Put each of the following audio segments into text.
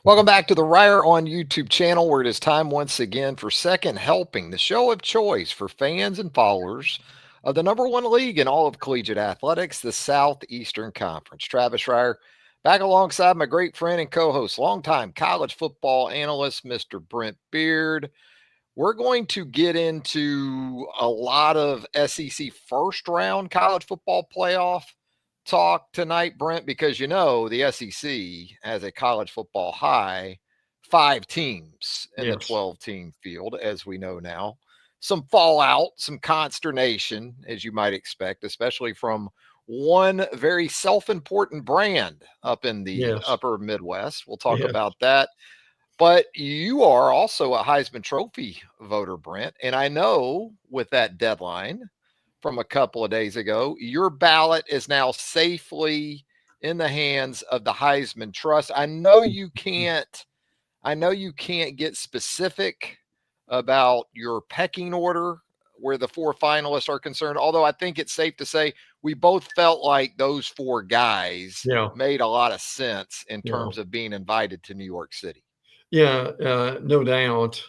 Welcome back to the Reier on YouTube channel, where it is time once again for Second Helping, the show of choice for fans and followers of the number one league in all of collegiate athletics, the Southeastern Conference. Travis Reier, back alongside my great friend and co-host, longtime college football analyst, Mr. Brent Beaird. We're going to get into a lot of SEC first round college football playoff talk tonight, Brent, because the SEC has a college football high 5 teams in the Yes. 12-team field, as we know now. Some fallout, some consternation, as you might expect, especially from one very self important brand up in the Yes. upper Midwest. We'll talk Yes. about that. But you are also a Heisman Trophy voter, Brent. And I know with that deadline from a couple of days ago, your ballot is now safely in the hands of the Heisman Trust. I know you can't get specific about your pecking order where the four finalists are concerned, although I think it's safe to say we both felt like those four guys Yeah. made a lot of sense in Yeah. terms of being invited to New York City. Yeah. No doubt.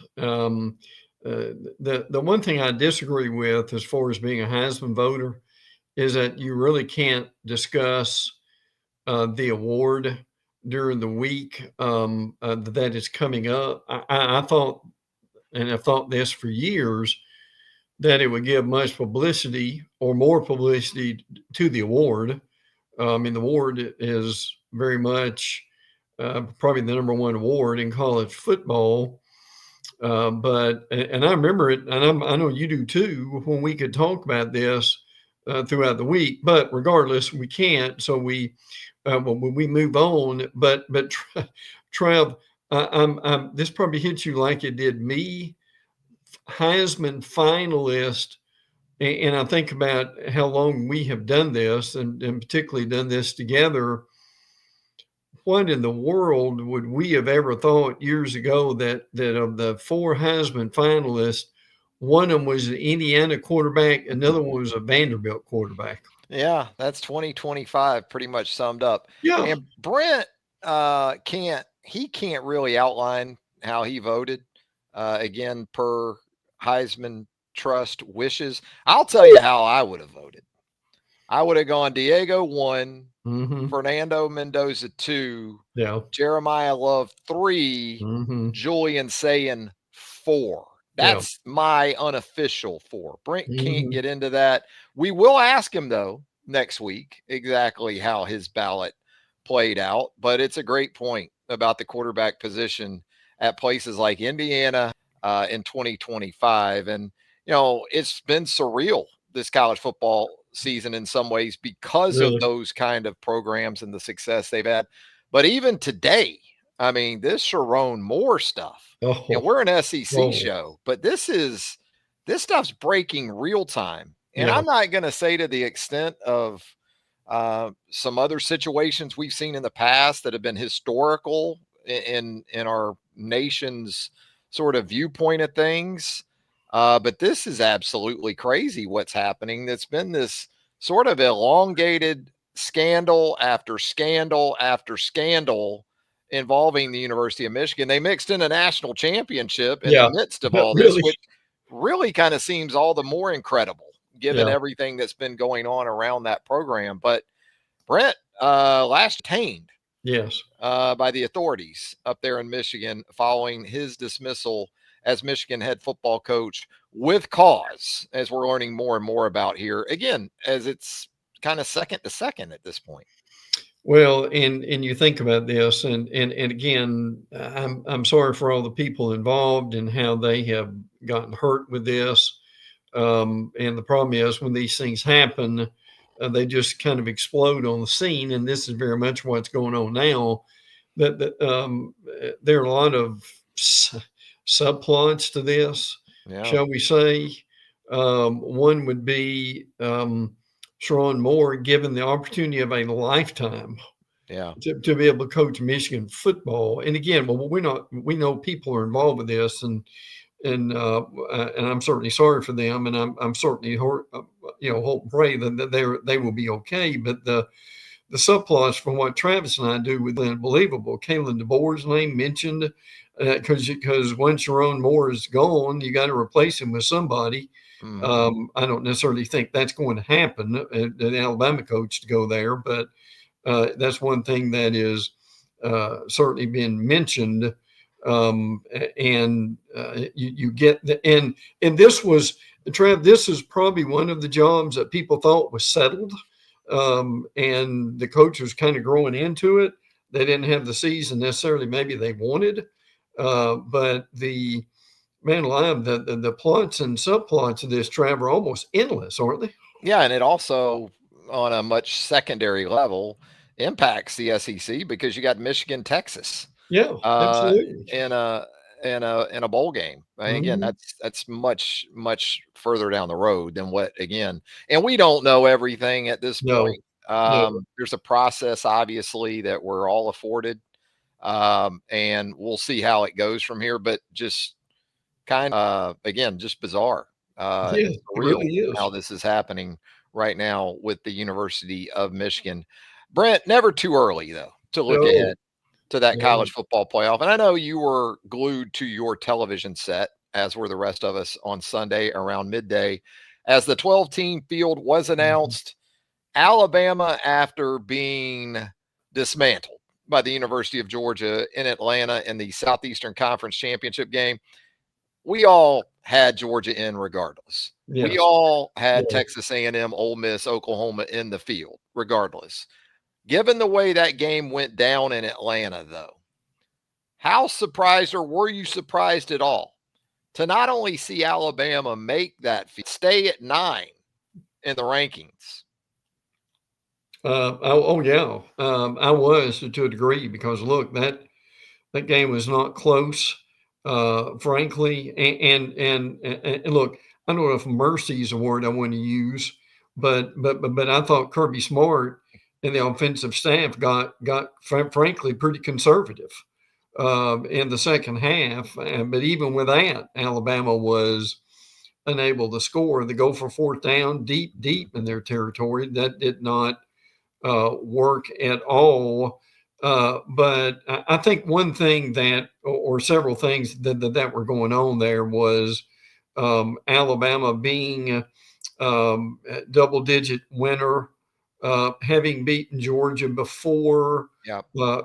The one thing I disagree with as far as being a Heisman voter is that you really can't discuss the award during the week that is coming up. I thought, and I've thought this for years, that it would give much publicity or more publicity to the award. The award is very much probably the number one award in college football. And I remember it, and I know you do too, when we could talk about this throughout the week. But regardless, we can't. So when we move on. But Trav, this probably hits you like it did me. Heisman finalist, and I think about how long we have done this, and particularly done this together. What in the world would we have ever thought years ago that of the four Heisman finalists, one of them was an Indiana quarterback, another one was a Vanderbilt quarterback? Yeah, that's 2025 pretty much summed up. Yeah, And Brent can't really outline how he voted. Again, per Heisman Trust wishes. I'll tell you how I would have voted. I would have gone Diego 1, mm-hmm. Fernando Mendoza 2, Yeah, Jeremiah Love 3, mm-hmm. Julian Sayin 4. Yeah, That's my unofficial 4. Brent can't mm-hmm. get into that. We will ask him though next week exactly how his ballot played out, but it's a great point about the quarterback position at places like Indiana in 2025. And it's been surreal this college football season in some ways because of Really. those kind of programs and the success they've had. But even today, I mean, this Sharon Moore stuff, and Oh, we're an SEC oh, show, but this stuff's breaking real time. And yeah, I'm not going to say to the extent of some other situations we've seen in the past that have been historical in our nation's sort of viewpoint of things. But this is absolutely crazy what's happening. That's been this sort of elongated scandal after scandal after scandal involving the University of Michigan. They mixed in a national championship in the yeah. midst of all this, Really, which really kind of seems all the more incredible given yeah. everything that's been going on around that program. But Brent last tamed Yes. by the authorities up there in Michigan following his dismissal as Michigan head football coach with cause, as we're learning more and more about here. Again, as it's kind of second to second at this point. Well, and you think about this, and again, I'm sorry for all the people involved and how they have gotten hurt with this. And the problem is when these things happen, they just kind of explode on the scene, and this is very much what's going on now. That there are a lot of subplots to this, Yeah. shall we say? One would be Sharon Moore given the opportunity of a lifetime Yeah. to be able to coach Michigan football. And again, well, we know people are involved with this, and I'm certainly sorry for them, and I'm certainly hope pray that they will be okay. But the subplots from what Travis and I do with unbelievable. Kalen DeBoer's name mentioned because once Sharon Moore is gone, you got to replace him with somebody. I don't necessarily think that's going to happen, the Alabama coach to go there, but that's one thing that is certainly been mentioned. And you get and this was Trav. This is probably one of the jobs that people thought was settled, and the coach was kind of growing into it. They didn't have the season necessarily maybe they wanted, but the man alive, the plots and subplots of this Trav are almost endless, aren't they? Yeah, and it also, on a much secondary level, impacts the SEC because you got Michigan, Texas, Yeah, uh, absolutely. in a bowl game. And again, Hmm. that's much further down the road than what again, and we don't know everything at this No, point. no, There's a process, obviously, that we're all afforded, and we'll see how it goes from here. But just kind of again, just bizarre yeah, and it surreal really is. how this is happening right now with the University of Michigan. Brent, never too early though to look No, ahead to that no, college football playoff. And I know you were glued to your television set, as were the rest of us, on Sunday around midday as the 12-team field was mhm, announced. Alabama, after being dismantled by the University of Georgia in Atlanta in the Southeastern Conference Championship game, we all had Georgia in regardless. We yes, all had yeah. Texas A&M, Ole Miss, Oklahoma in the field regardless. Given the way that game went down in Atlanta, though, how surprised, or were you surprised at all, to not only see Alabama make that stay at 9 in the rankings? Oh yeah, I was to a degree because look, that game was not close, frankly. And look, I don't know if mercy is a word I want to use, but I thought Kirby Smart and the offensive staff got frankly pretty conservative in the second half. But even with that, Alabama was unable to score. They go for fourth down, deep in their territory. That did not work at all. But I think one thing that, or several things that were going on there was Alabama being a double-digit winner, having beaten Georgia before, Yeah.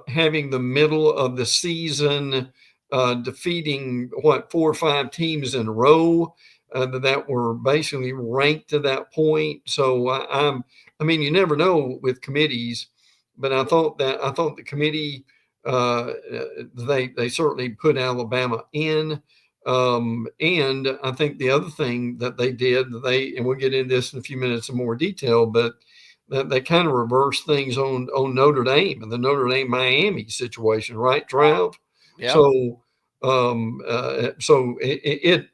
having the middle of the season, defeating what 4 or 5 teams in a row that were basically ranked to that point. So I mean, you never know with committees, but I thought the committee they certainly put Alabama in. And I think the other thing that they did, and we'll get into this in a few minutes in more detail, but that they kind of reversed things on Notre Dame and the Notre Dame Miami situation, right, Trav? Yep. So it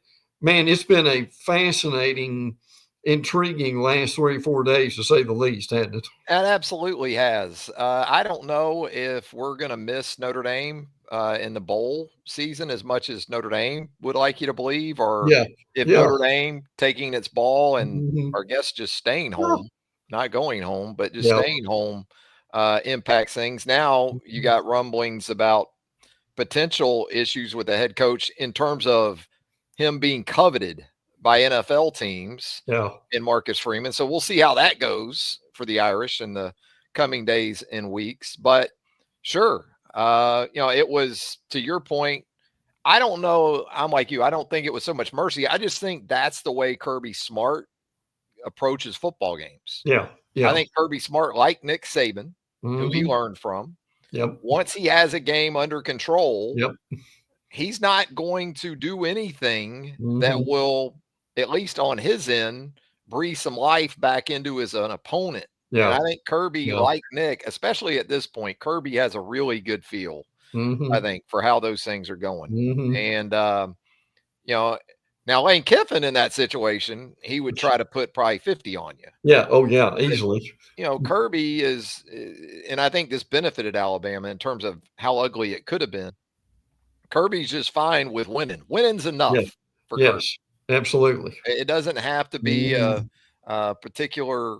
man, it's been a fascinating, intriguing last 3 or 4 days to say the least, hasn't it? It absolutely has. I don't know if we're going to miss Notre Dame in the bowl season as much as Notre Dame would like you to believe, or Yeah, if yeah. Notre Dame taking its ball and, Mhm. I guess, just staying Yeah. home, not going home, but just Yeah. staying home impacts things. Now you got rumblings about potential issues with the head coach in terms of him being coveted by NFL teams Yeah. in Marcus Freeman. So we'll see how that goes for the Irish in the coming days and weeks. But sure, it was, to your point. I don't know. I'm like you. I don't think it was so much mercy. I just think that's the way Kirby Smart approaches football games. Yeah. I Yeah. think Kirby Smart, like Nick Saban, who he Mhm. learned from, Yep. once he has a game under control, Yep. he's not going to do anything that Mhm. will, at least on his end, breathe some life back into his an opponent. And Yeah. I think Kirby, Yeah. like Nick, especially at this point, Kirby has a really good feel, I Mhm. think, for how those things are going. Mhm. And you know, now Lane Kiffin in that situation, he would try to put probably 50 on you. Yeah. Oh, yeah. Easily. Kirby is, and I think this benefited Alabama in terms of how ugly it could have been. Kirby's just fine with winning. Winning's Yeah. enough for Kirby. Yes. Absolutely. It doesn't have to be a, Mhm. a particular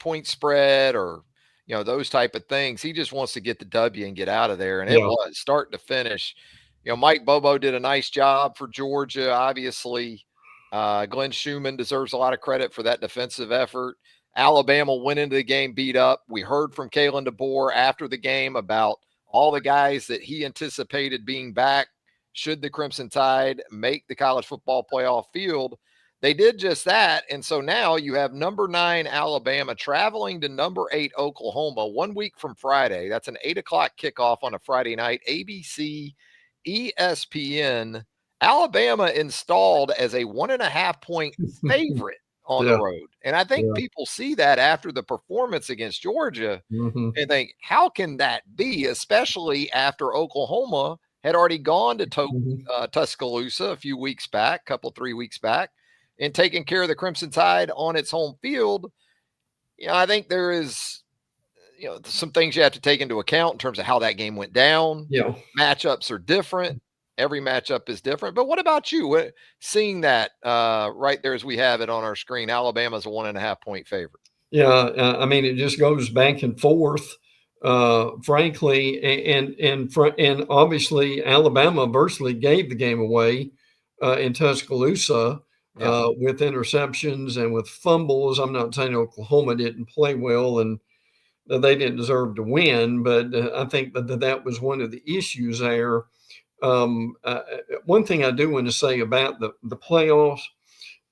point spread or those type of things. He just wants to get the W and get out of there. And it Yeah. was start to finish. Mike Bobo did a nice job for Georgia. Obviously, Glenn Schumann deserves a lot of credit for that defensive effort. Alabama went into the game beat up. We heard from Kalen DeBoer after the game about all the guys that he anticipated being back should the Crimson Tide make the college football playoff field. They did just that. And so now you have number 9 Alabama traveling to number 8 Oklahoma 1 week from Friday. That's an 8 o'clock kickoff on a Friday night. ABC, ESPN. Alabama installed as a 1.5-point favorite on the Yeah. road. And I think Yeah. people see that after the performance against Georgia Mm-hmm. and think, how can that be, especially after Oklahoma had already gone to Mm-hmm. Tuscaloosa a few weeks back, 3 weeks back, and taking care of the Crimson Tide on its home field. I think there is, some things you have to take into account in terms of how that game went down. Yeah. Matchups are different. Every matchup is different. But what about you? Seeing that right there as we have it on our screen, Alabama's a 1.5-point favorite. Yeah, I mean, it just goes back and forth, frankly, and obviously Alabama virtually gave the game away in Tuscaloosa Yeah. with interceptions and with fumbles. I'm not saying Oklahoma didn't play well and they didn't deserve to win, but I think that was one of the issues there. One thing I do want to say about the playoffs.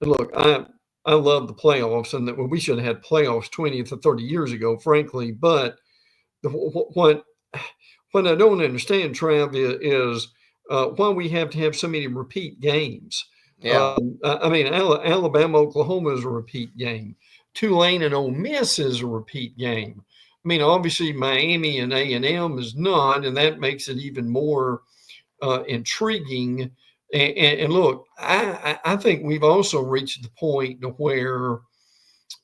Look, I love the playoffs, and that we should have had playoffs 20 to 30 years ago, frankly. But what I don't understand, Trav, is why we have to have so many repeat games. Yeah. I mean, Alabama, Oklahoma is a repeat game. Tulane and Ole Miss is a repeat game. I mean, obviously Miami and A&M is not, and that makes it even more intriguing. And look, I think we've also reached the point to where,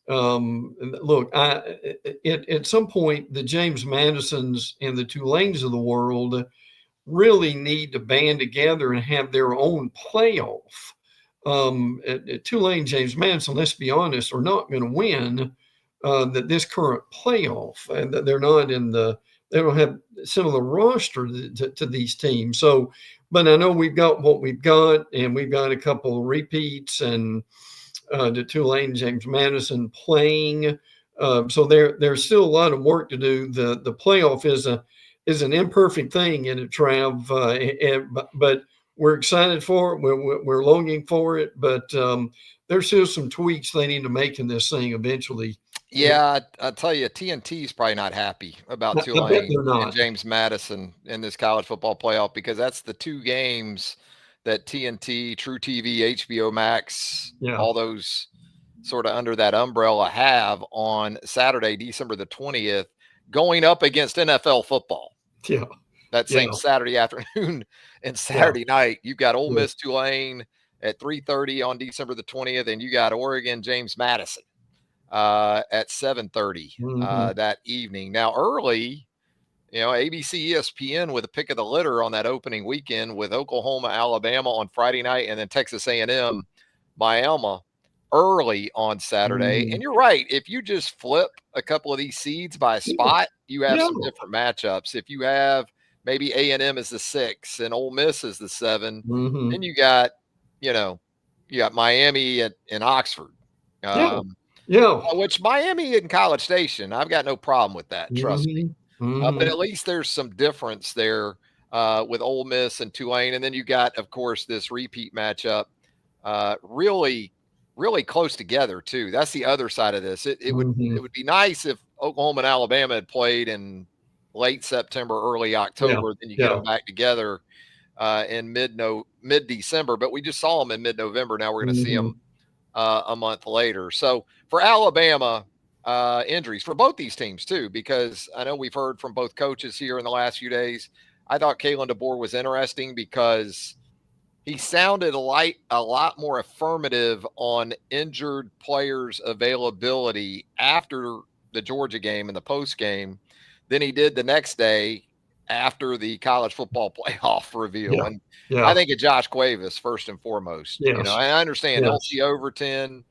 look, at some point, the James Madisons and the Tulanes of the world really need to band together and have their own playoff. At Tulane, James Madison, let's be honest, are not going to win this current playoff, and they're not they don't have similar roster to these teams. So, but I know we've got what we've got, and we've got a couple of repeats, and the Tulane, James Madison playing. So there's still a lot of work to do. The playoff is an imperfect thing in it, Trav, but we're excited for it. We're longing for it, but there's still some tweaks they need to make in this thing eventually. Yeah, I tell you, TNT is probably not happy about I bet Tulane they're and not. James Madison in this college football playoff because that's the 2 games that TNT, True TV, HBO Max, Yeah. all those sort of under that umbrella have on Saturday, December the 20th, going up against NFL football. Yeah. That same Saturday afternoon and Saturday night, you've got Ole Miss Tulane at 3:30 on December the 20th, and you got Oregon James Madison at 7:30 that evening. Now, early, ABC, ESPN with a pick of the litter on that opening weekend with Oklahoma, Alabama on Friday night, and then Texas A&M, Miami early on Saturday. And you're right. If you just flip a couple of these seeds by spot, you have some different matchups. If you have maybe A&M as the 6 and Ole Miss as the 7, then you got, Miami and Oxford. Which Miami and College Station, I've got no problem with that. Trust me. But at least there's some difference there with Ole Miss and Tulane. And then you got, of course, this repeat matchup really, really close together, too. That's the other side of this. It would be nice if Oklahoma and Alabama had played in late September, early October. Then you get them back together in mid-December. But we just saw them in mid-November. Now we're going to see them a month later. So for Alabama, injuries for both these teams too, because I know we've heard from both coaches here in the last few days. I thought Kalen DeBoer was interesting because he sounded a lot more affirmative on injured players' availability after the Georgia game and the post game than he did the next day after the college football playoff reveal. And I think of Josh Cuevas first and foremost. I understand LC Overton,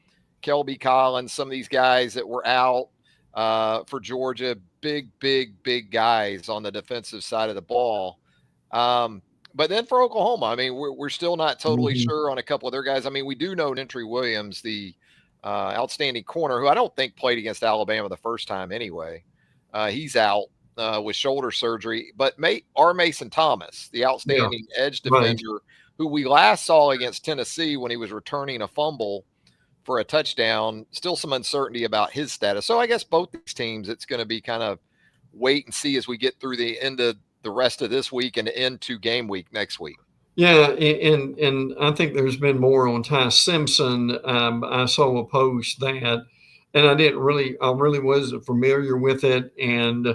Kelby Collins, some of these guys that were out. for Georgia. Big guys on the defensive side of the ball. But then for Oklahoma, I mean, we're still not totally Mhm. sure on a couple of their guys. I mean, we do know Gentry Williams, the outstanding corner, who I don't think played against Alabama the first time anyway. He's out with shoulder surgery. But R. Mason Thomas, the Yeah, outstanding edge right. defender, who we last saw against Tennessee when he was returning a fumble for a touchdown, still some uncertainty about his status. So I guess both these teams, it's going to be kind of wait and see as we get through the end of the rest of this week and into game week next week. Yeah, and I think there's been more on Ty Simpson. I saw a post that, and I really wasn't familiar with it, and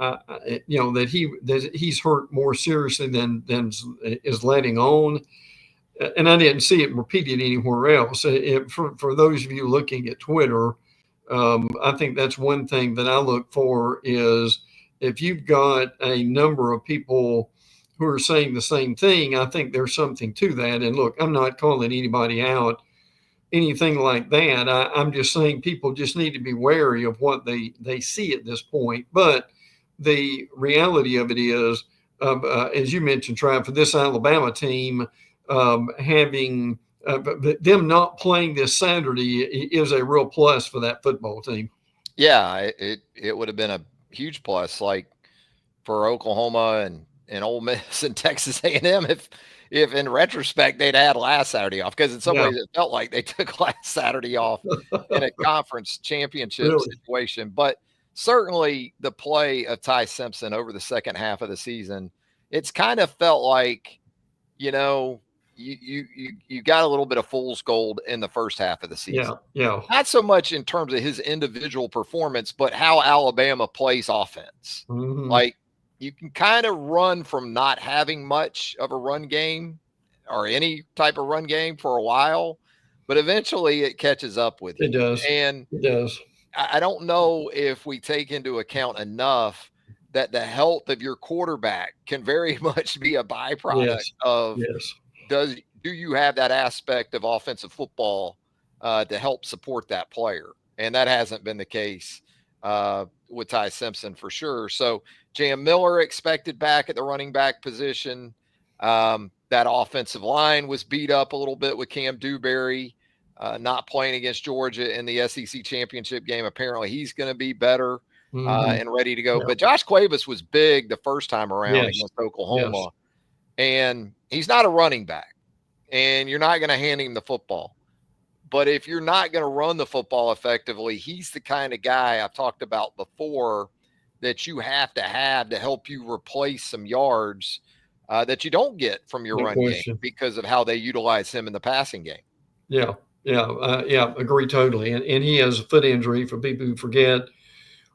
that he's hurt more seriously than is letting on, and I didn't see it repeated anywhere else. For those of you looking at Twitter, I think that's one thing that I look for is if you've got a number of people who are saying the same thing, I think there's something to that. And look, I'm not calling anybody out, anything like that. I'm just saying people just need to be wary of what they see at this point. But the reality of it is, as you mentioned, Trav, for this Alabama team, having them not playing this Saturday is a real plus for that football team. Yeah, it would have been a huge plus, like for Oklahoma and Ole Miss and Texas A&M if in retrospect they'd had last Saturday off, because in some Yeah, ways it felt like they took last Saturday off in a conference championship really. situation. But certainly the play of Ty Simpson over the second half of the season, it's kind of felt like, you know, you got a little bit of fool's gold in the first half of the Yeah, season. yeah. Not so much in terms of his individual performance, but how Alabama plays offense. Hmm. Like, you can kind of run from not having much of a run game or any type of run game for a while, but eventually it catches up with It you. does. And It does. I don't know if we take into account enough that the health of your quarterback can very much be a byproduct Yes. of Yes. does do you have that aspect of offensive football to help support that player? And that hasn't been the case with Ty Simpson for sure. So Jam Miller expected back at the running back position. That offensive line was beat up a little bit with Cam Dewberry not playing against Georgia in the SEC championship game. Apparently, he's going to be better Hmm. and ready to go. Yeah. But Josh Cuevas was big the first time around Yes. against Yes. Oklahoma, and he's not a running back, and you're not going to hand him the football. But if you're not going to run the football effectively, he's the kind of guy I've talked about before that you have to help you replace some yards that you don't get from your No run game question. because of how they utilize him in the passing game. Yeah. Yeah. Yeah. Agree totally. And he has a foot injury for people who forget.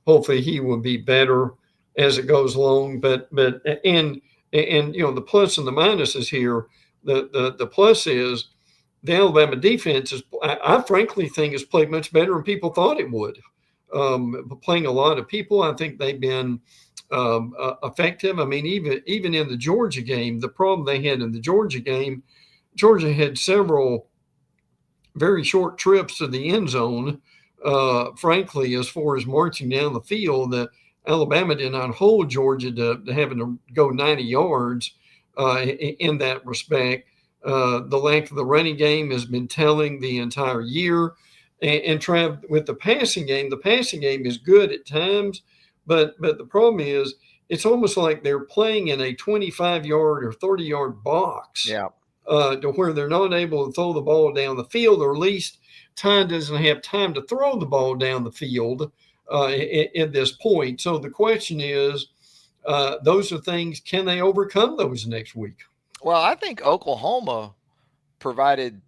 Hopefully he will be better as it goes along. But and the plus and the minuses here. The plus is the Alabama defense is I frankly think has played much better than people thought it would. Playing a lot of people, I think they've been effective. I mean, even in the Georgia game, the problem they had in the Georgia game, Georgia had several very short trips to the end zone. Frankly, as far as marching down the field, Alabama did not hold Georgia to having to go 90 yards in that respect. The length of the running game has been telling the entire year. And Trav, with the passing game is good at times, but the problem is it's almost like they're playing in a 25-yard or 30-yard box Yeah. to where they're not able to throw the ball down the field, or at least Ty doesn't have time to throw the ball down the field at this point. So the question is, those are things, can they overcome those next week? Well, I think Oklahoma provided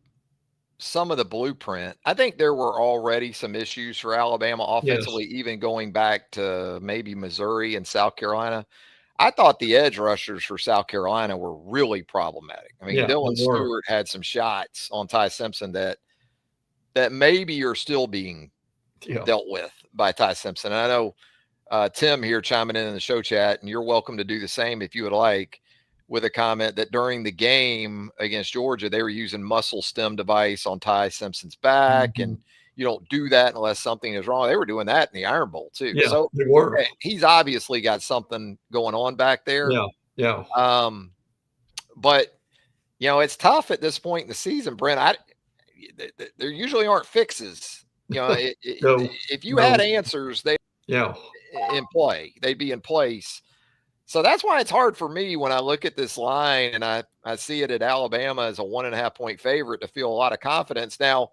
some of the blueprint. I think there were already some issues for Alabama Yes. offensively, even going back to maybe Missouri and South Carolina. I thought the edge rushers for South Carolina were really problematic. I mean, Yeah, they Dylan were. Stewart had some shots on Ty Simpson that maybe are still being Yeah. dealt with by Ty Simpson. And I know Tim here chiming in the show chat, and you're welcome to do the same if you would like, with a comment that during the game against Georgia, they were using muscle stem device on Ty Simpson's back, Mhm. and you don't do that unless something is wrong. They were doing that in the Iron Bowl too. Yeah, So they were. he's obviously got something going on back there. Yeah, yeah, But it's tough at this point in the season, Brent. There usually aren't fixes. no, If you no, had answers, they yeah, in play. They'd be in place. So that's why it's hard for me when I look at this line and I see it at Alabama as a 1.5 point favorite to feel a lot of confidence. Now,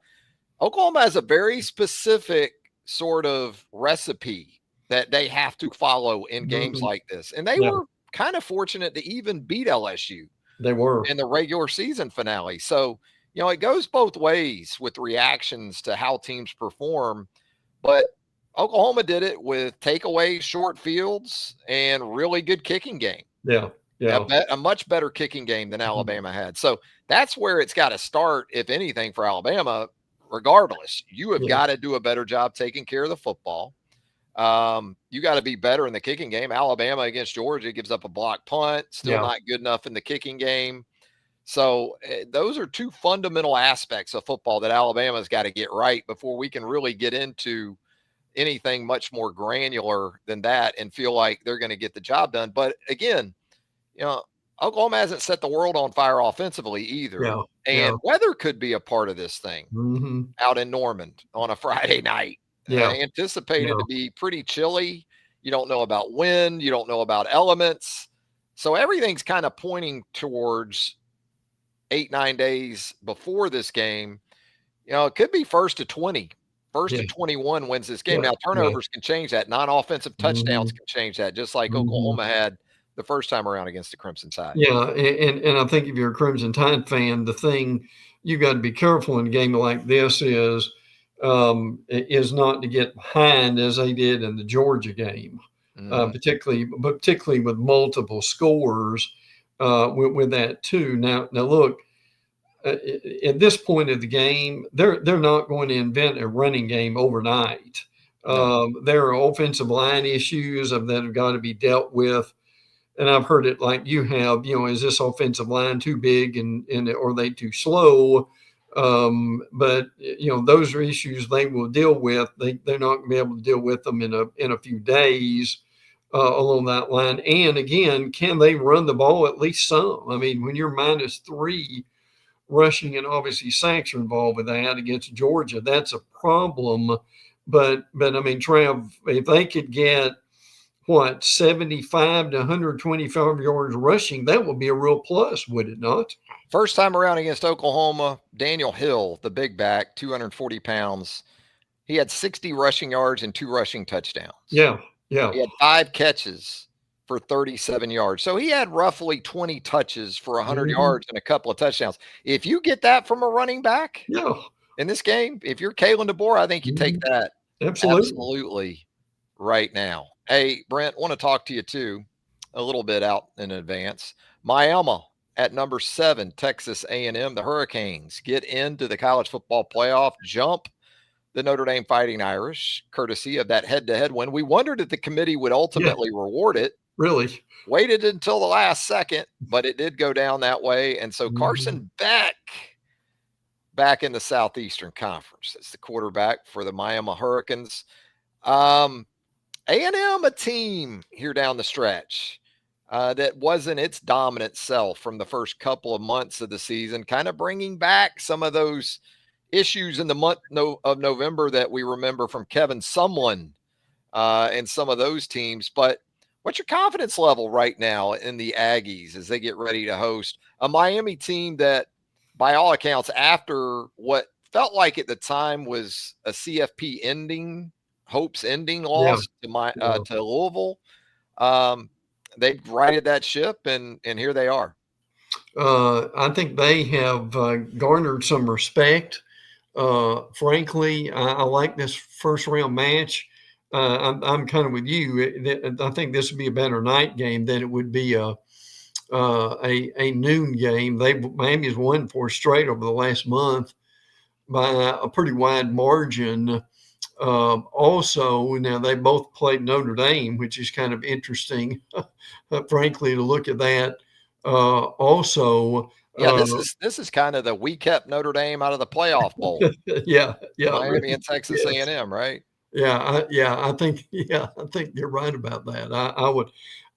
Oklahoma has a very specific sort of recipe that they have to follow in games mhm, like this. And they yeah, were kind of fortunate to even beat LSU they were. in the regular season finale. So, it goes both ways with reactions to how teams perform. But Oklahoma did it with takeaways, short fields, and really good kicking game. Yeah, yeah, A much better kicking game than mhm, Alabama had. So that's where it's got to start, if anything, for Alabama. Regardless, you have yeah, got to do a better job taking care of the football. You got to be better in the kicking game. Alabama against Georgia gives up a block punt, still yeah, not good enough in the kicking game. So those are two fundamental aspects of football that Alabama's got to get right before we can really get into anything much more granular than that and feel like they're going to get the job done. But again, you know, Oklahoma hasn't set the world on fire offensively either. yeah, yeah, And weather could be a part of this thing mhm, out in Norman on a Friday night. yeah, Anticipated yeah, to be pretty chilly. You don't know about wind, you don't know about elements. So everything's kind of pointing towards 8, 9 days before this game. It could be first to 20. First yeah, to 21 wins this game. yeah, Now, yeah, turnovers can change that. Non-offensive touchdowns mhm, can change that, just like mhm. Oklahoma had the first time around against the Crimson Tide. Yeah, and I think if you're a Crimson Tide fan, the thing you got to be careful in a game like this is not to get behind as they did in the Georgia game, Mhm. particularly with multiple scores with that too. Now look, at this point of the game, they're not going to invent a running game overnight. No. There are offensive line issues that have got to be dealt with, and I've heard it like you have. Is this offensive line too big and or are they too slow? But those are issues they will deal with. They're not going to be able to deal with them in a few days along that line. And again, can they run the ball at least some? I mean, when you're -3 rushing and obviously sacks are involved with that against Georgia, that's a problem. But I mean, Trav, if they could get 75 to 125 yards rushing, that would be a real plus, would it not? First time around against Oklahoma, Daniel Hill, the big back, 240 pounds. He had 60 rushing yards and 2 rushing touchdowns. Yeah, yeah. He had 5 catches for 37 yards. So he had roughly 20 touches for 100 Mhm. yards and a couple of touchdowns. If you get that from a running back Yeah. in this game, if you're Kalen DeBoer, I think you take Mhm. that Absolutely. absolutely right now. Hey, Brent, want to talk to you too a little bit out in advance. Miami at number 7, Texas A&M. The Hurricanes get into the college football playoff, jump the Notre Dame Fighting Irish, courtesy of that head-to-head win. We wondered if the committee would Yeah, ultimately reward it. really. Waited until the last second, but it did go down that way. And so Mhm. Carson Beck back in the Southeastern Conference. That's the quarterback for the Miami Hurricanes. Um, A&M, a team here down the stretch that wasn't its dominant self from the first couple of months of the season, kind of bringing back some of those issues in the month of November that we remember from Kevin Sumlin and some of those teams. But what's your confidence level right now in the Aggies as they get ready to host a Miami team that, by all accounts, after what felt like at the time was a CFP ending, hopes ending Yeah, loss yeah. to Louisville, um, they righted that ship and here they are. I think they have garnered some respect. Frankly, I like this first round match. I'm kind of with you. I think this would be a better night game than it would be a noon game. Miami's won 4 straight over the last month by a pretty wide margin. Also, now they both played Notre Dame, which is kind of interesting, frankly, to look at that. Also, Yeah, this is kind of the we kept Notre Dame out of the playoff bowl. yeah, yeah, Miami really, and Texas yes. A&M, right? I think I think you're right about that.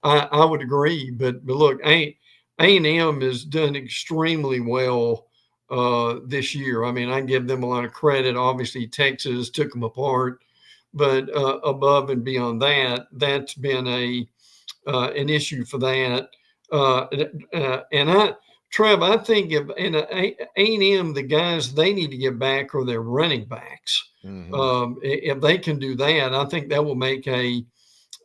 I would agree, but look, A&M has done extremely well this year. I mean, I give them a lot of credit. Obviously, Texas took them apart, but above and beyond that, that's been an issue for that. Uh, and Trev, I think if in A&M, the guys they need to get back are their running backs. Hmm. If they can do that, I think that will make a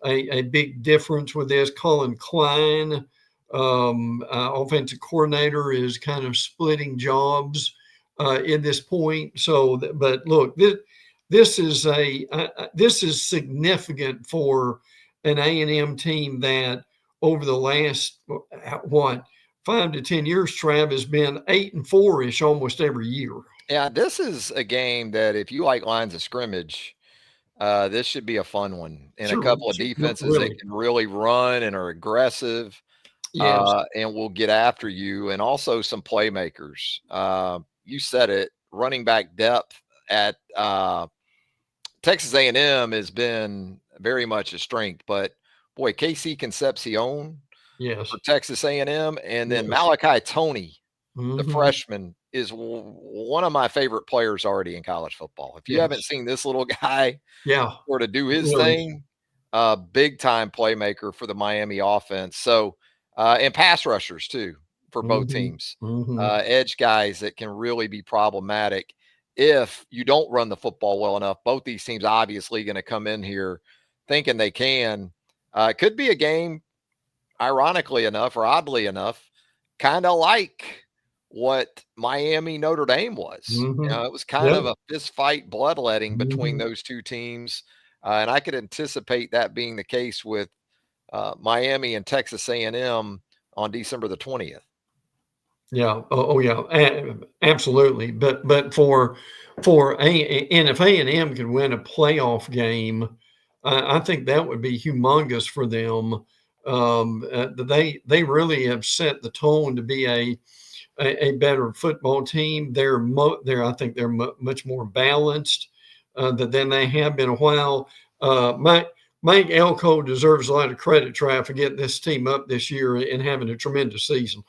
big difference with this. Colin Klein, offensive coordinator, is kind of splitting jobs at this point. So, but look, this is significant for an A&M team that over the last what 5 to 10 years, Trav, has been 8-4 ish almost every year. Yeah, this is a game that if you like lines of scrimmage, this should be a fun one. And a Sure, couple of defenses that really, can really run and are aggressive yes, and will get after you, and also some playmakers. You said it, running back depth at Texas A&M has been very much a strength, but boy, KC Concepcion yes, for Texas A&M, and then yes. Malachi Tony, the Hmm. freshman, is one of my favorite players already in college football. If you haven't Yes, seen this little guy yeah, sort of do his really. thing, big time playmaker for the Miami offense. So, and pass rushers too for both Hmm. teams, Hmm. edge guys that can really be problematic if you don't run the football well enough. Both these teams obviously going to come in here thinking they can. It could be a game, ironically enough or oddly enough, kind of like what Miami Notre Dame was. Hmm. It was kind Yeah. of a fist fight, bloodletting between Hmm. those two teams, and I could anticipate that being the case with Miami and Texas A&M on December the 20th. Yeah. Oh, yeah. Absolutely. But for and if A&M could win a playoff game, I think that would be humongous for them. They really have set the tone to be a better football team. I think they're much more balanced than they have been a while. Mike Elko deserves a lot of credit, Trav, for getting this team up this year and having a tremendous season.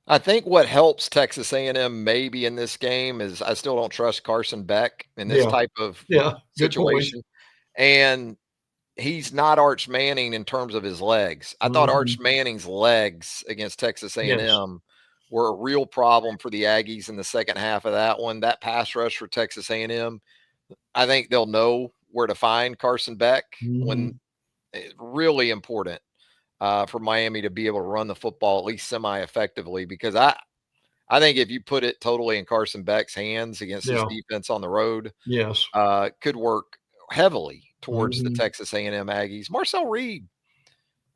I think what helps Texas A&M maybe in this game is I still don't trust Carson Beck in this Yeah, type of yeah, good point. situation, and he's not Arch Manning in terms of his legs. I thought Hmm. Arch Manning's legs against Texas Yes. A&M were a real problem for the Aggies in the second half of that one. That pass rush for Texas A&M, I think they'll know where to find Carson Beck when Hmm. it's really important for Miami to be able to run the football at least semi-effectively, because I think if you put it totally in Carson Beck's hands against this Yeah. defense on the road, Yes. could work heavily towards the Hmm. Texas A&M Aggies. Marcel Reed,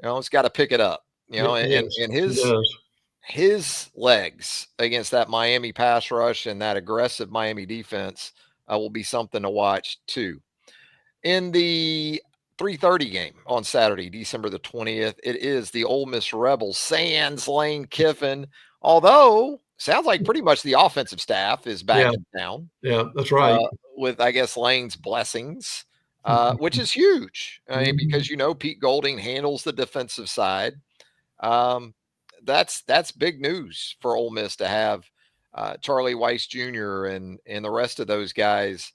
it's got to pick it up, and Yes. and He his does. his legs against that Miami pass rush and that aggressive Miami defense will be something to watch too. In the 3:30 game on Saturday, December the 20th, it is the Ole Miss Rebels sans Lane Kiffin. Although sounds like pretty much the offensive staff is back Yeah. in town Yeah. That's right. with, I guess, Lane's blessings, which Hmm. is huge. I mean, Hmm. because Pete Golding handles the defensive side. Um, that's big news for Ole Miss to have Charlie Weiss Jr. and the rest of those guys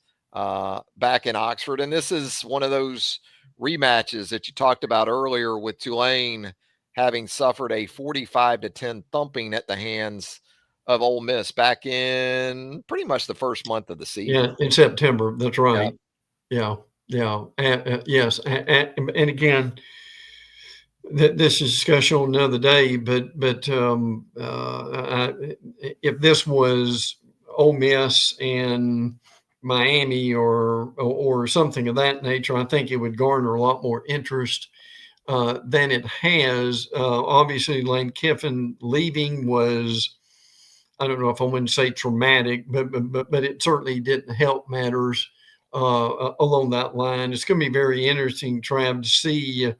back in Oxford. And this is one of those rematches that you talked about earlier with Tulane having suffered a 45-10 thumping at the hands of Ole Miss back in pretty much the first month of the season. Yeah. In September. That's Yeah. right. Yeah. Yeah. Yes. And again, this is discussion on another day, if this was Ole Miss and Miami or something of that nature, I think it would garner a lot more interest than it has. Obviously, Lane Kiffin leaving was, I don't know if I wouldn't say traumatic, but it certainly didn't help matters along that line. It's going to be very interesting, Trav, to see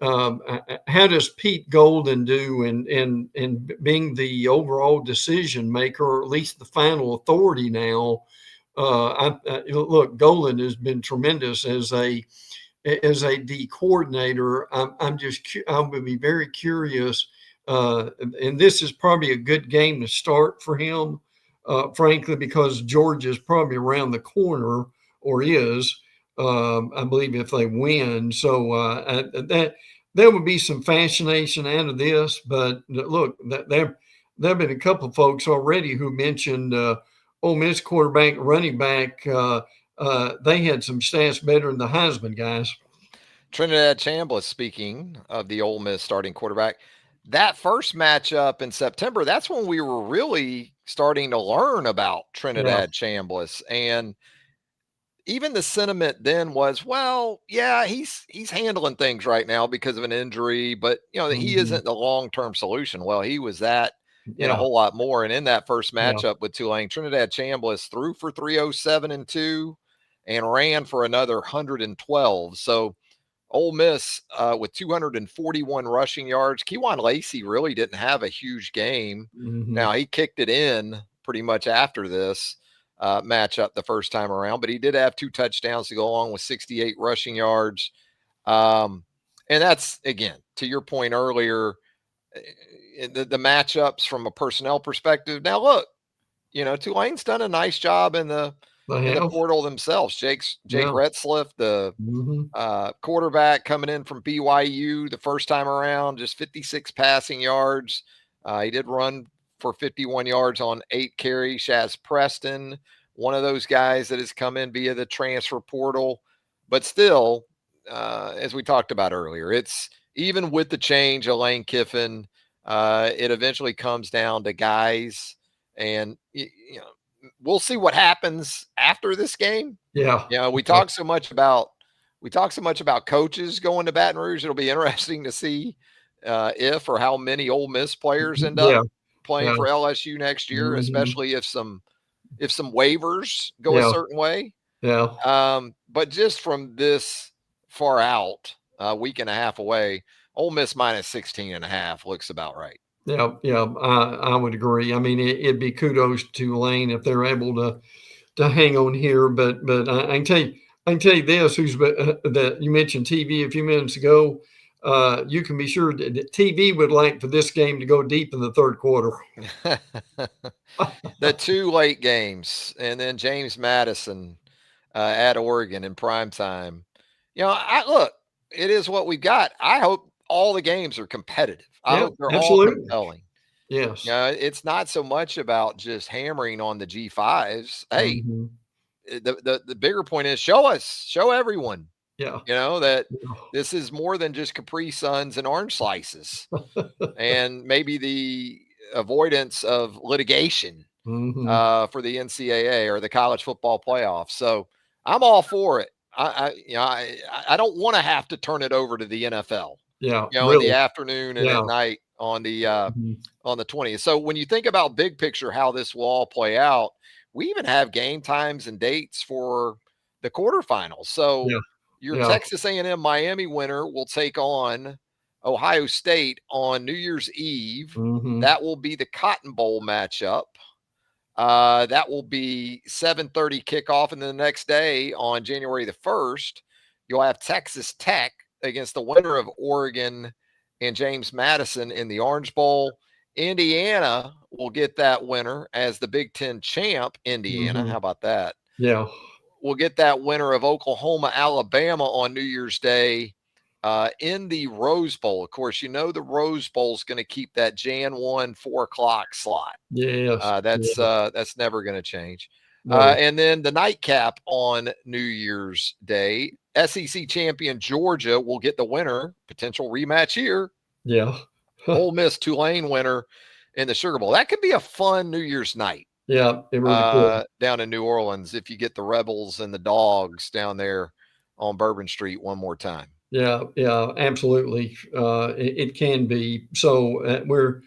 how does Pete Golden do in being the overall decision maker, or at least the final authority now? Look, Golden has been tremendous as a D coordinator. I would be very curious, and this is probably a good game to start for him, frankly, because Georgia is probably around the corner, or is, I believe, if they win. So that there would be some fascination out of this. But look, there have been a couple of folks already who mentioned Ole Miss quarterback, running back. They had some stats better than the Heisman guys. Trinidad Chambliss, speaking of the Ole Miss starting quarterback, that first matchup in September, that's when we were really starting to learn about Yeah. Trinidad Chambliss. And even the sentiment then was, well, yeah, he's handling things right now because of an injury, but he Mm-hmm. isn't the long-term solution. Well, he was that and a Yeah. whole lot more. And in that first Yeah. matchup with Tulane, Trinidad Chambliss threw for 307 and 2 and ran for another 112. So Ole Miss with 241 rushing yards. Kewan Lacey really didn't have a huge game. Mm-hmm. Now, he kicked it in pretty much after this matchup the first time around, but he did have 2 touchdowns to go along with 68 rushing yards. Um, and that's, again, to your point earlier, the matchups from a personnel perspective. Now, look, Tulane's done a nice job in the They in the have. portal themselves. Jake Yeah. Retzliff, the Mm-hmm. quarterback coming in from BYU the first time around, just 56 passing yards. He did run for 51 yards on 8 carries. Shaz Preston, one of those guys that has come in via the transfer portal. But still, as we talked about earlier, it's even with the change of Lane Kiffin, it eventually comes down to guys. And, we'll see what happens after this game. Yeah. We Yeah. talk so much about coaches going to Baton Rouge. It'll be interesting to see if or how many Ole Miss players end up Yeah. playing Yeah. for LSU next year, Mm-hmm. especially if some waivers go a Yeah. certain way. Yeah. But just from this far out, a week and a half away, Ole Miss minus 16 and a half looks about right. Yeah. Yeah. I would agree. I mean, it'd be kudos to Lane if they're able to hang on here. But I can tell you this: that you mentioned TV a few minutes ago. You can be sure that TV would like for this game to go deep in the third quarter. The 2 late games, and then James Madison at Oregon in prime time. I look, it is what we've got. I hope all the games are competitive. I Yeah, hope they're all absolutely. compelling. Yes. It's not so much about just hammering on the G5s. Hey, Hmm. the bigger point is show everyone, Yeah. that this is more than just Capri Suns and orange slices, and maybe the avoidance of litigation Hmm. for the NCAA or the college football playoff. So I'm all for it. I don't want to have to turn it over to the NFL, Yeah. in the Really. afternoon and Yeah. at night Mhm. on the 20th. So when you think about big picture, how this will all play out, we even have game times and dates for the quarterfinals. So Yeah. your Yeah. Texas A&M Miami winner will take on Ohio State on New Year's Eve. Hmm. That will be the Cotton Bowl matchup. That will be 7:30 kickoff, and then the next day on January the 1st, you'll have Texas Tech against the winner of Oregon and James Madison in the Orange Bowl. Indiana will get that winner as the Big Ten champ. Indiana, Hmm. how about that? Yeah. We'll get that winner of Oklahoma, Alabama on New Year's Day in the Rose Bowl. Of course, the Rose Bowl is going to keep that Jan 1 4 o'clock slot. Yes. Yeah. That's never going to change. No. And then the nightcap on New Year's Day, SEC champion Georgia will get the winner, potential rematch here. Yeah. Ole Miss Tulane winner in the Sugar Bowl. That could be a fun New Year's night Yeah. It really could. down in New Orleans if you get the Rebels and the Dogs down there on Bourbon Street one more time. Yeah. Yeah. Absolutely. It can be. So we're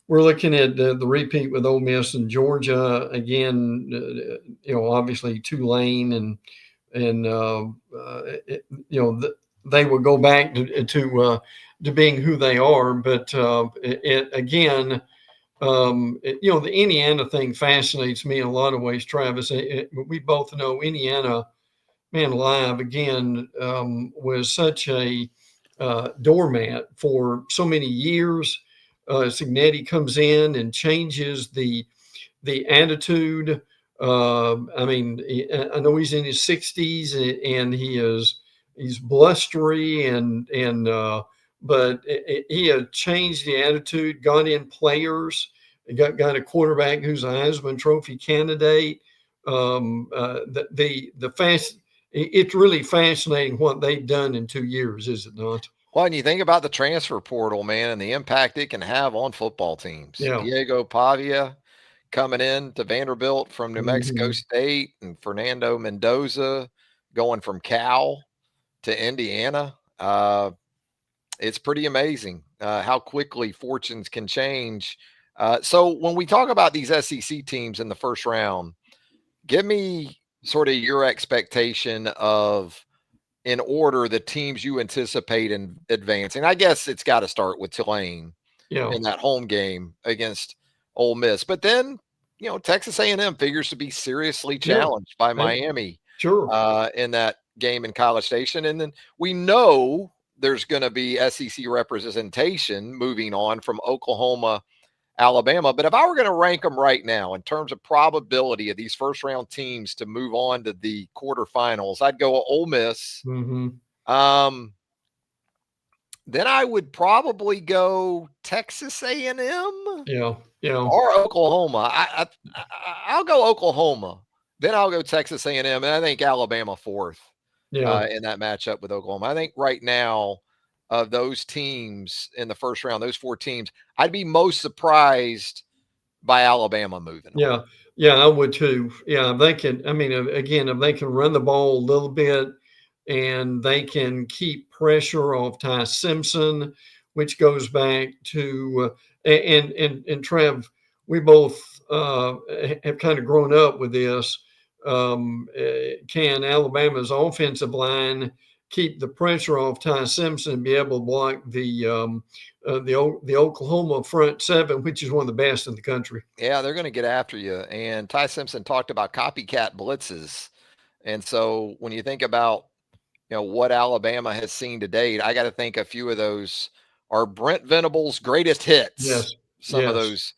looking at the repeat with Ole Miss and Georgia again. Obviously Tulane and they will go back to to being who they are. But again, the Indiana thing fascinates me in a lot of ways, Travis. We both know Indiana, man, live again, was such a doormat for so many years. Signetti comes in and changes the attitude. I mean, I know he's in his 60s and he's blustery but he had changed the attitude, got in players, got a quarterback who's a Heisman Trophy candidate. The fast, it's really fascinating what they've done in 2 years, is it not? Well, and you think about the transfer portal, man, and the impact it can have on football teams. Yeah. Diego Pavia coming in to Vanderbilt from New Mexico Mhm. State, and Fernando Mendoza going from Cal to Indiana. It's pretty amazing how quickly fortunes can change. So when we talk about these SEC teams in the first round, give me sort of your expectation of, in order, the teams you anticipate in advancing. I guess it's got to start with Tulane Yeah. in that home game against Ole Miss, but then Texas A&M figures to be seriously Yeah. challenged by Hey, Miami sure. in that game in College Station, and then we know there's going to be SEC representation moving on from Oklahoma, Alabama. But if I were going to rank them right now in terms of probability of these first round teams to move on to the quarterfinals, I'd go Ole Miss. Hmm. Um, then I would probably go Texas A&M Yeah. Yeah. or Oklahoma. I'll go Oklahoma. Then I'll go Texas A&M, and I think Alabama fourth Yeah. in that matchup with Oklahoma. I think right now, of those teams in the first round, those four teams, I'd be most surprised by Alabama moving on. Yeah, yeah, I would too. Yeah, if they can. I mean, again, if they can run the ball a little bit, and they can keep pressure off Ty Simpson, which goes back to and Trev, we both have kind of grown up with this. Can Alabama's offensive line keep the pressure off Ty Simpson and be able to block the Oklahoma front seven, which is one of the best in the country? Yeah, they're going to get after you. And Ty Simpson talked about copycat blitzes. And so when you think about what Alabama has seen to date, I got to think a few of those are Brent Venable's greatest hits. Yes, Some of yes, those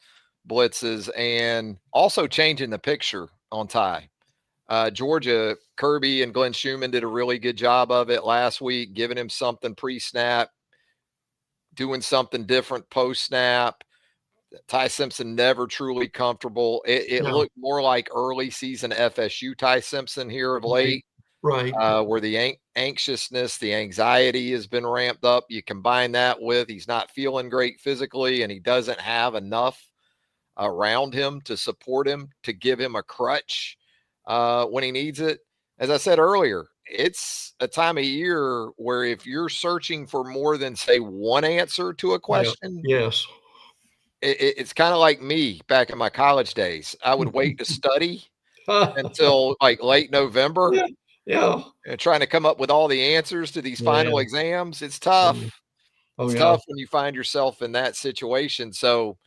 blitzes, and also changing the picture on Ty. Georgia, Kirby and Glenn Schumann did a really good job of it last week, giving him something pre-snap, doing something different post-snap. Ty Simpson never truly comfortable. It yeah, looked more like early season FSU Ty Simpson here of right, late, right, where the anxiousness, the anxiety has been ramped up. You combine that with he's not feeling great physically, and he doesn't have enough around him to support him, to give him a crutch when he needs it. As I said earlier, it's a time of year where if you're searching for more than, say, one answer to a yeah, question, yes, it's kind of like me back in my college days. I would wait to study until like late November, yeah, yeah, trying to come up with all the answers to these yeah, final exams. It's yeah. tough. Oh It's yeah. tough when you find yourself in that situation. So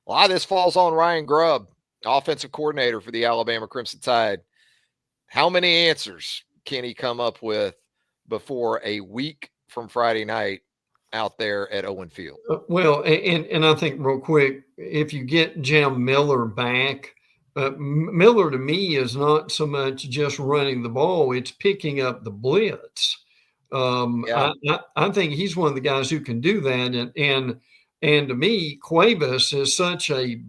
a lot of this falls on Ryan Grubb, offensive coordinator for the Alabama Crimson Tide. How many answers can he come up with before a week from Friday night out there at Owen Field? Well, and I think real quick, if you get Jam Miller back, Miller to me is not so much just running the ball; it's picking up the blitz. Yeah, I think he's one of the guys who can do that, and to me, Cuevas is such a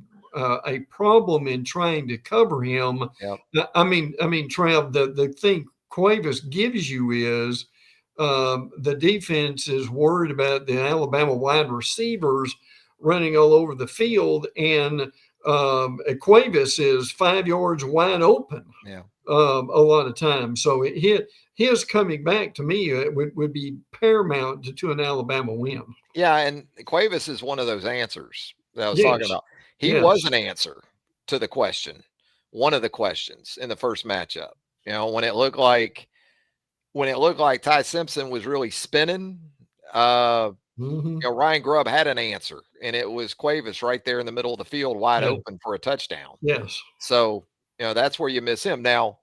problem in trying to cover him. yeah, I mean, Trav, the thing Cuevas gives you is the defense is worried about the Alabama wide receivers running all over the field, and Cuevas is 5 yards wide open yeah. a lot of times. So his coming back to me would be paramount to an Alabama win. Yeah, and Cuevas is one of those answers that I was talking Yes, about. He was yes, an answer to the question, one of the questions in the first matchup. When it looked like Ty Simpson was really spinning, uh, Mm-hmm. Ryan Grubb had an answer, and it was Cuevas right there in the middle of the field, wide Yeah. open for a touchdown. Yes. So, that's where you miss him. Now,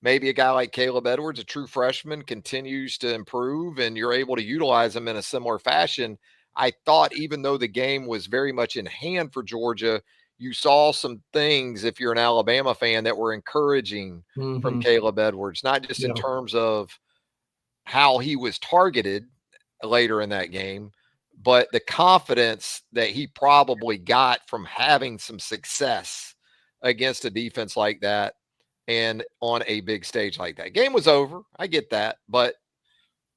maybe a guy like Caleb Edwards, a true freshman, continues to improve and you're able to utilize him in a similar fashion. I thought, even though the game was very much in hand for Georgia, you saw some things, if you're an Alabama fan, that were encouraging from Mm-hmm. Caleb Edwards, not just in Yeah. terms of how he was targeted later in that game, but the confidence that he probably got from having some success against a defense like that and on a big stage like that. Game was over. I get that. But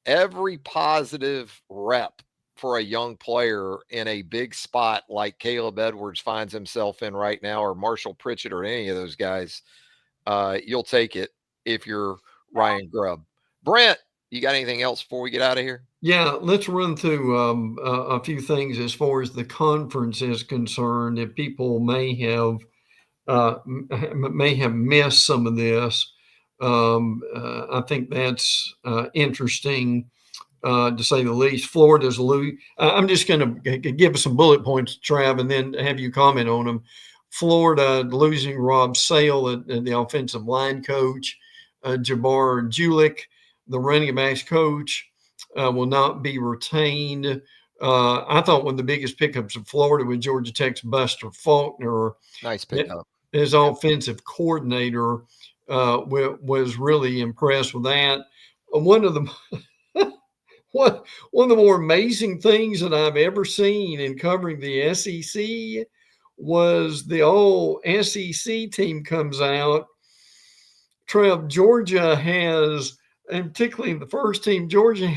every positive rep for a young player in a big spot like Caleb Edwards finds himself in right now, or Marshall Pritchett, or any of those guys, you'll take it if you're Ryan Grubb. Brent, you got anything else before we get out of here? Yeah, let's run through a few things as far as the conference is concerned. If people may have missed some of this, I think that's interesting to say the least. Florida's lose. I'm just going to give us some bullet points, Trav, and then have you comment on them. Florida losing Rob Sale, the offensive line coach, Jabbar Julik, the running backs coach, will not be retained. I thought one of the biggest pickups of Florida was Georgia Tech's Buster Faulkner, Nice pickup. his offensive coordinator. Was really impressed with that. One of the what one of the more amazing things that I've ever seen in covering the SEC was the old SEC team comes out. Trev, Georgia has, and particularly the first team, Georgia,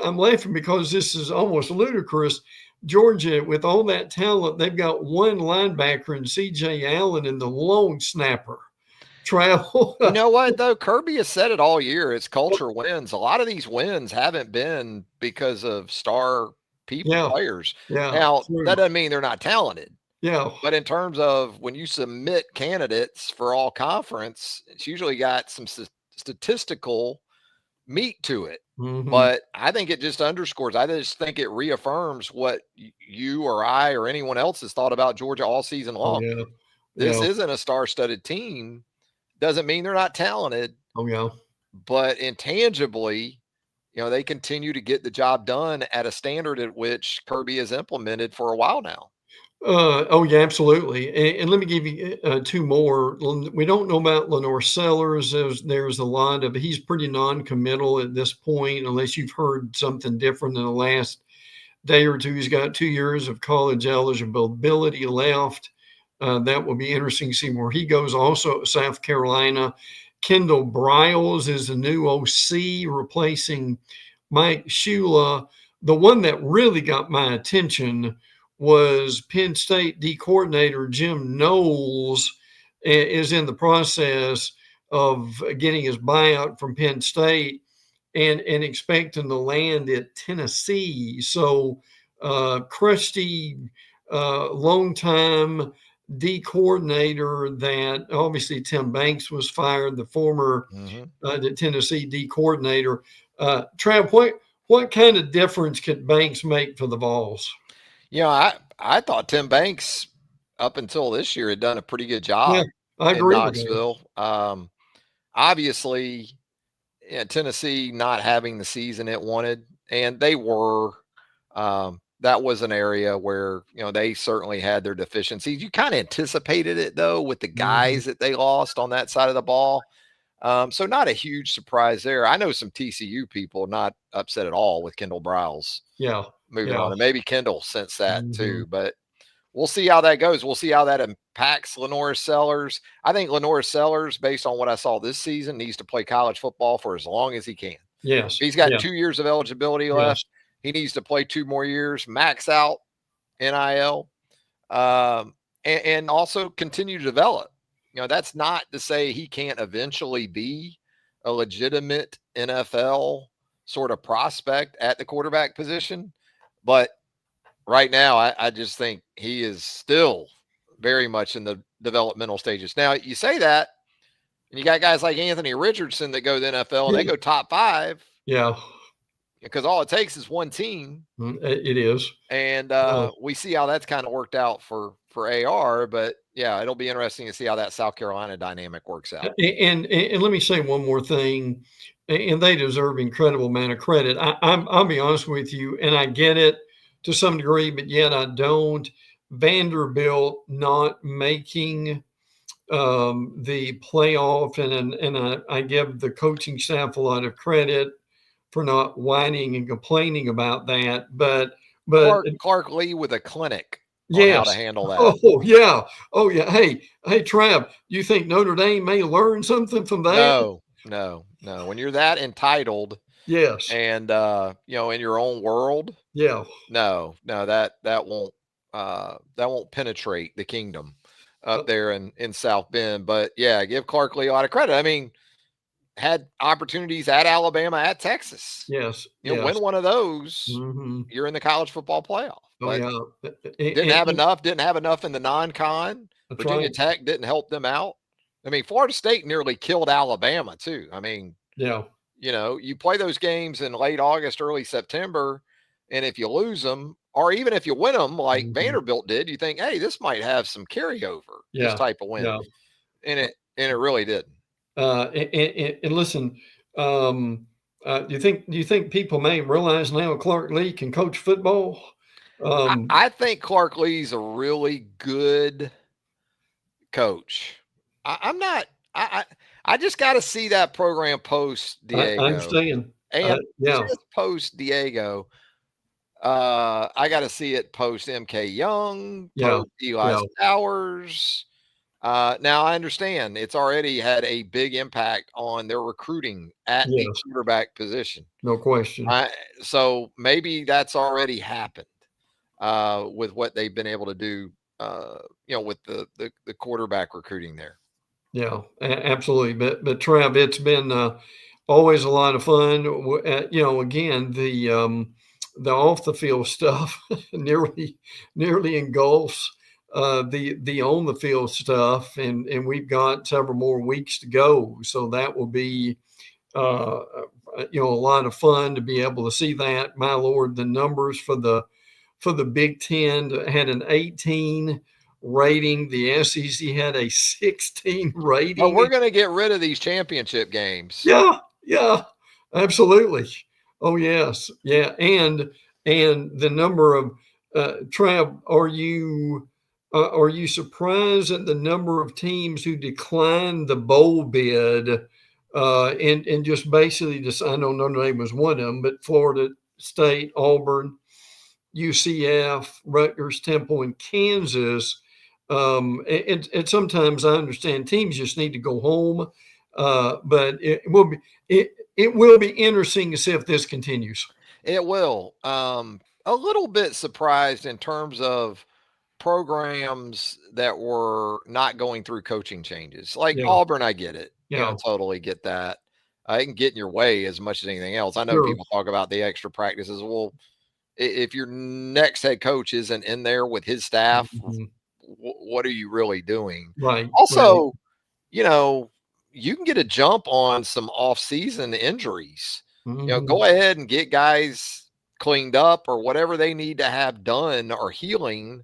I'm laughing because this is almost ludicrous. Georgia, with all that talent, they've got one linebacker in CJ Allen and the long snapper. Travel. You know what, though? Kirby has said it all year. It's culture wins. A lot of these wins haven't been because of star Yeah, players. yeah, Now, true. that doesn't mean they're not talented. Yeah. But in terms of when you submit candidates for all conference, it's usually got some statistical meat to it. Mm-hmm. But I think it just underscores, I just think it reaffirms what you or I or anyone else has thought about Georgia all season Oh long. yeah. This Yeah. isn't a star studded team. Doesn't mean they're not talented, Oh yeah. but intangibly, they continue to get the job done at a standard at which Kirby has implemented for a while now. Oh yeah, absolutely. And let me give you two more. We don't know about Lenore Sellers. There's a lot of he's pretty non-committal at this point, unless you've heard something different in the last day or two. He's got 2 years of college eligibility left. That will be interesting to see where he goes. Also, South Carolina, Kendall Briles is the new OC replacing Mike Shula. The one that really got my attention was Penn State D coordinator Jim Knowles is in the process of getting his buyout from Penn State and expecting to land at Tennessee. So crusty, long time D coordinator that obviously Tim Banks was fired, the former Mhm. the Tennessee D coordinator. Trav, what kind of difference could Banks make for the Vols? I thought Tim Banks up until this year had done a pretty good Yeah, job I in agree with you. Knoxville. Obviously, Tennessee not having the season it wanted, and they were. That was an area where they certainly had their deficiencies. You kind of anticipated it though with the Mm-hmm. guys that they lost on that side of the ball. So not a huge surprise there. I know some TCU people not upset at all with Kendall Briles Yeah, moving yeah. on, and maybe Kendall sensed that Mm-hmm. too. But we'll see how that goes. We'll see how that impacts Lenore Sellers. I think Lenore Sellers, based on what I saw this season, needs to play college football for as long as he can. Yes, He's got yeah, 2 years of eligibility left. yes. He needs to play 2 more years, max out NIL, and also continue to develop. That's not to say he can't eventually be a legitimate NFL sort of prospect at the quarterback position. But right now, I just think he is still very much in the developmental stages. Now, you say that, and you got guys like Anthony Richardson that go to the NFL and they Yeah, go top five. yeah. because all it takes is one team, It is. and Uh, we see how that's kind of worked out for AR. But yeah, it'll be interesting to see how that South Carolina dynamic works out. and let me say one more thing, and they deserve incredible amount of credit. I'll be honest with you, and I get it to some degree, but yet I don't. Vanderbilt not making the playoff, and I give the coaching staff a lot of credit for not whining and complaining about that. But Clark Lee with a clinic on how to yes. handle that. Oh yeah. Oh yeah. Hey, Trav, you think Notre Dame may learn something from that? No, no, no. When you're that entitled Yes. and in your own world, Yeah. no, no, that won't penetrate the kingdom Uh, up there in South Bend. But yeah, give Clark Lee a lot of credit. I mean, had opportunities at Alabama, at Texas. yes. Win Yes. one of those, Hmm. you're in the college football playoff. Oh But yeah. didn't have enough in the non-con. That's Virginia right. Tech didn't help them out. I mean, Florida State nearly killed Alabama too. I mean, Yeah. you play those games in late August, early September, and if you lose them, or even if you win them like Hmm. Vanderbilt did, you think, hey, this might have some carryover, this Yeah. type of win. Yeah. And it really didn't. And listen, um, do you think people may realize now Clark Lee can coach football? Um, I think Clark Lee's a really good coach. I'm not. I just got to see that program post I Diego, understand. and Yeah. just post Diego. I got to see it post MK Young, Yeah. post Eli Yeah. Stowers. Now I understand it's already had a big impact on their recruiting at the Yes. quarterback position. No question. I So maybe that's already happened with what they've been able to do. With the quarterback recruiting there. Yeah, absolutely. But Trav, it's been always a lot of fun. Again, the off the field stuff nearly engulfs the on the field stuff, and we've got several more weeks to go. So that will be a lot of fun to be able to see that. My Lord, the numbers for the Big Ten had an 18 rating. The SEC had a 16 But we're rating. going to get rid of these championship games. Yeah, yeah, absolutely. Oh yes, yeah, and the number of Trav, are you surprised at the number of teams who declined the bowl bid? And just basically just I know Notre Dame was one of them, but Florida State, Auburn, UCF, Rutgers, Temple, and Kansas. And sometimes I understand teams just need to go home, but it will be interesting to see if this continues. It will. A little bit surprised in terms of programs that were not going through coaching changes. Like Yeah, Auburn, I get it. yeah, Totally get that. It can get in your way as much as anything else. I know sure. people talk about the extra practices. Well, if your next head coach isn't in there with his staff, Mhm. what are you really doing? Right, right. Also, you know, you can get a jump on some off-season injuries. Hmm. Go ahead and get guys cleaned up or whatever they need to have done or healing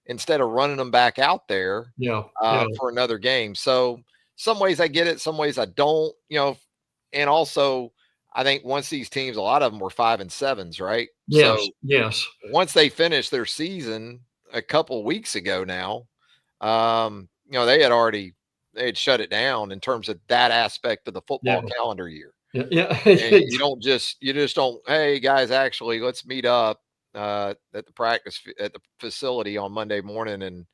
instead of running them back out there Yeah, yeah, for another game. So some ways I get it, some ways I don't. And also I think once these teams, a lot of them were 5-7s, right? yes, So yes, once they finished their season a couple weeks ago now, they had shut it down in terms of that aspect of the yeah, football calendar year. yeah, yeah. And you just don't, hey guys, actually let's meet up at at the facility on Monday morning and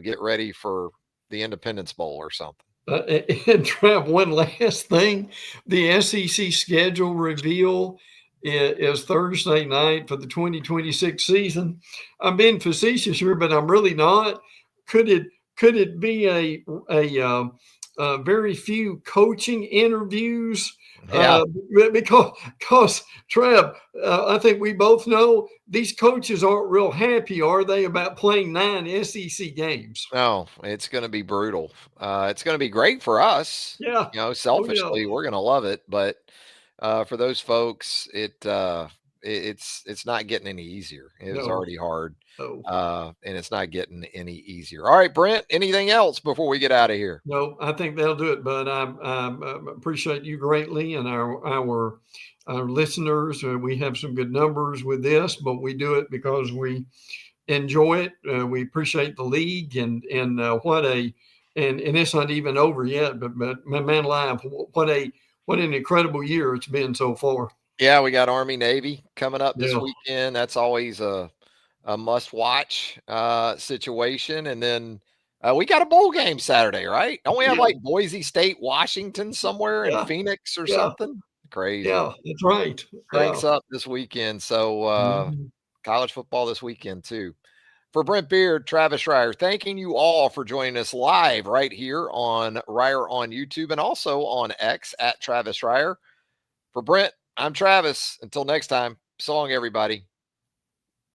get ready for the Independence Bowl or something. And Trev, one last thing, the SEC schedule reveal is Thursday night for the 2026 season. I'm being facetious here, but I'm really not. Could it be a very few coaching interviews? Yeah. Uh, because Trev, I think we both know these coaches aren't real happy, are they, about playing 9 SEC games? No, it's going to be brutal. It's going to be great for us. Yeah. Oh yeah. Selfishly, we're going to love it, but For those folks, it's not getting any easier. It was No, already hard, no, and it's not getting any easier. All right, Brent. Anything else before we get out of here? no. I think they'll do it. But I appreciate you greatly and our listeners. We have some good numbers with this, but we do it because we enjoy it. We appreciate the league and what a and it's not even over yet. But man, alive, what an incredible year it's been so far. Yeah, we got Army Navy coming up this Yeah, weekend. That's always a must watch situation. And then we got a bowl game Saturday, right? Don't we have yeah, like Boise State, Washington somewhere in yeah, Phoenix or yeah, something? Crazy. yeah. That's right. Yeah. Cranks up this weekend. So Mhm. college football this weekend too. For Brent Beaird, Travis Reier, thanking you all for joining us live right here on Reier on YouTube and also on X at Travis Reier. For Brent, I'm Travis. Until next time, so long, everybody.